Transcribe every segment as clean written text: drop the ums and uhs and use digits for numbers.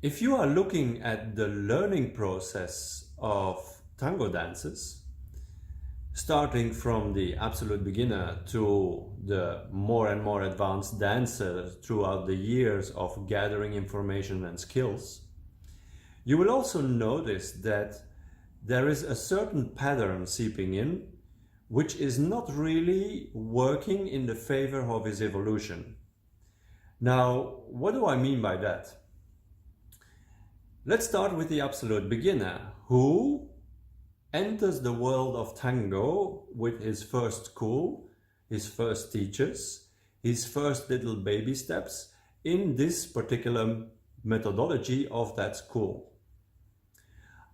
If you are looking at the learning process of tango dances, starting from the absolute beginner to the more and more advanced dancer throughout the years of gathering information and skills, you will also notice that there is a certain pattern seeping in, which is not really working in the favor of his evolution. Now, what do I mean by that? Let's start with the absolute beginner, who enters the world of tango with his first school, his first teachers, his first little baby steps in this particular methodology of that school.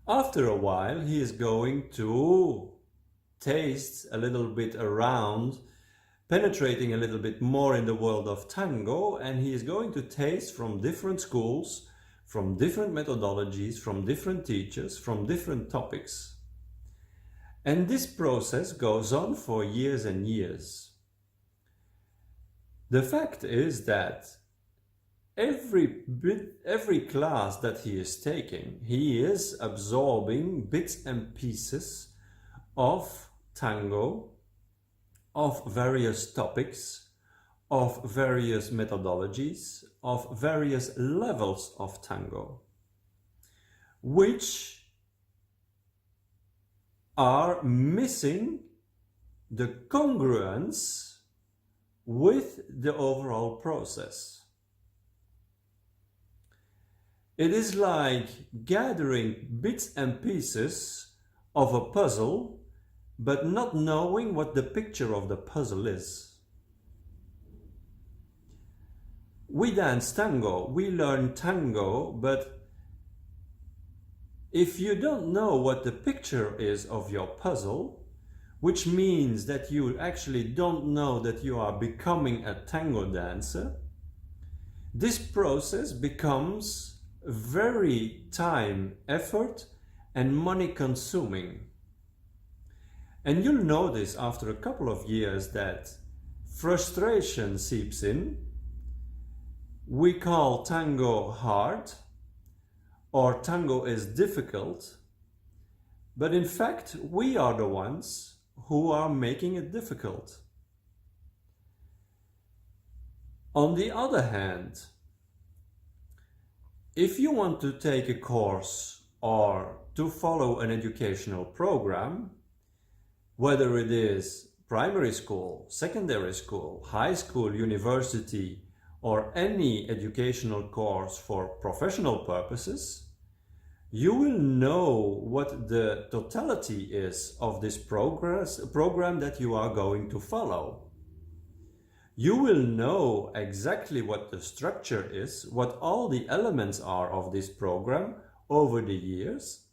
After a while, he is going to taste a little bit around, penetrating a little bit more in the world of tango, and he is going to taste from different schools, from different methodologies, from different teachers, from different topics. And this process goes on for years and years. The fact is that every class that he is taking, he is absorbing bits and pieces of tango, of various topics, of various methodologies, of various levels of tango, which are missing the congruence with the overall process. It is like gathering bits and pieces of a puzzle, but not knowing what the picture of the puzzle is. We dance tango, we learn tango, but if you don't know what the picture is of your puzzle, which means that you actually don't know that you are becoming a tango dancer, this process becomes very time, effort, and money consuming. And you'll notice after a couple of years that frustration seeps in. We call tango hard, or tango is difficult, but in fact we are the ones who are making it difficult. On the other hand, if you want to take a course or to follow an educational program, whether it is primary school, secondary school, high school, university, or any educational course for professional purposes, you will know what the totality is of this program that you are going to follow. You will know exactly what the structure is, what all the elements are of this program over the years,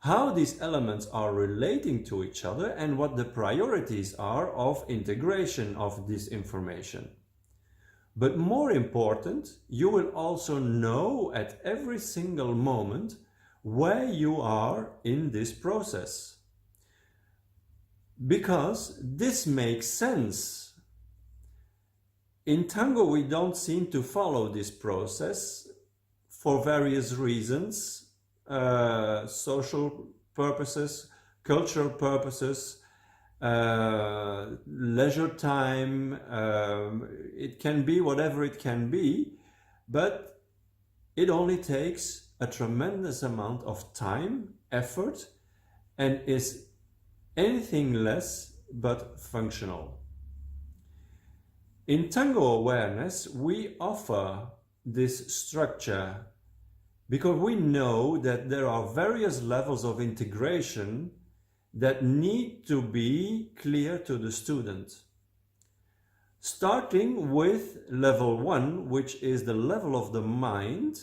how these elements are relating to each other, and what the priorities are of integration of this information. But more important, you will also know at every single moment where you are in this process. Because this makes sense. In tango, we don't seem to follow this process for various reasons, social purposes, cultural purposes, leisure time, it can be whatever it can be, but it only takes a tremendous amount of time, effort, and is anything less but functional. In tango awareness, we offer this structure because we know that there are various levels of integration that need to be clear to the student. Starting with level 1, which is the level of the mind,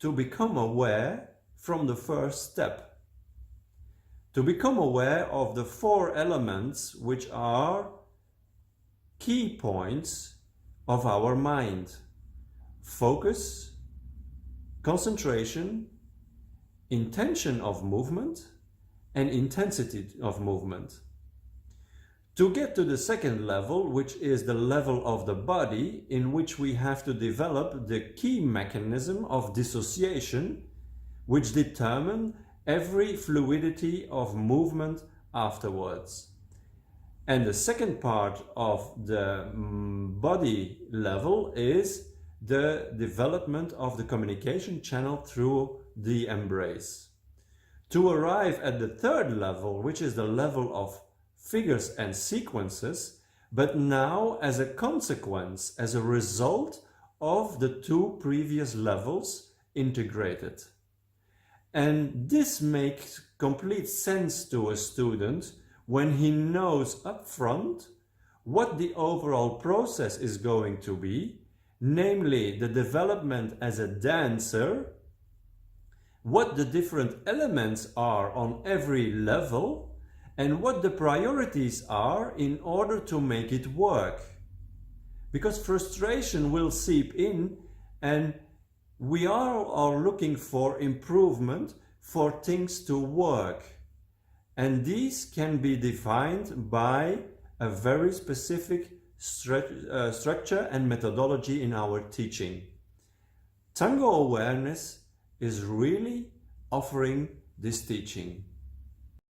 to become aware from the first step. To become aware of the 4 elements which are key points of our mind: focus, concentration, intention of movement, and intensity of movement. To get to the second level, which is the level of the body, in which we have to develop the key mechanism of dissociation, which determine every fluidity of movement afterwards. And the second part of the body level is the development of the communication channel through the embrace. To arrive at the third level, which is the level of figures and sequences, but now as a consequence, as a result of the two previous levels integrated. And this makes complete sense to a student when he knows upfront what the overall process is going to be, namely the development as a dancer, what the different elements are on every level, and what the priorities are in order to make it work. Because frustration will seep in, and we are looking for improvement, for things to work. And these can be defined by a very specific structure and methodology in our teaching. Tango awareness is really offering this teaching.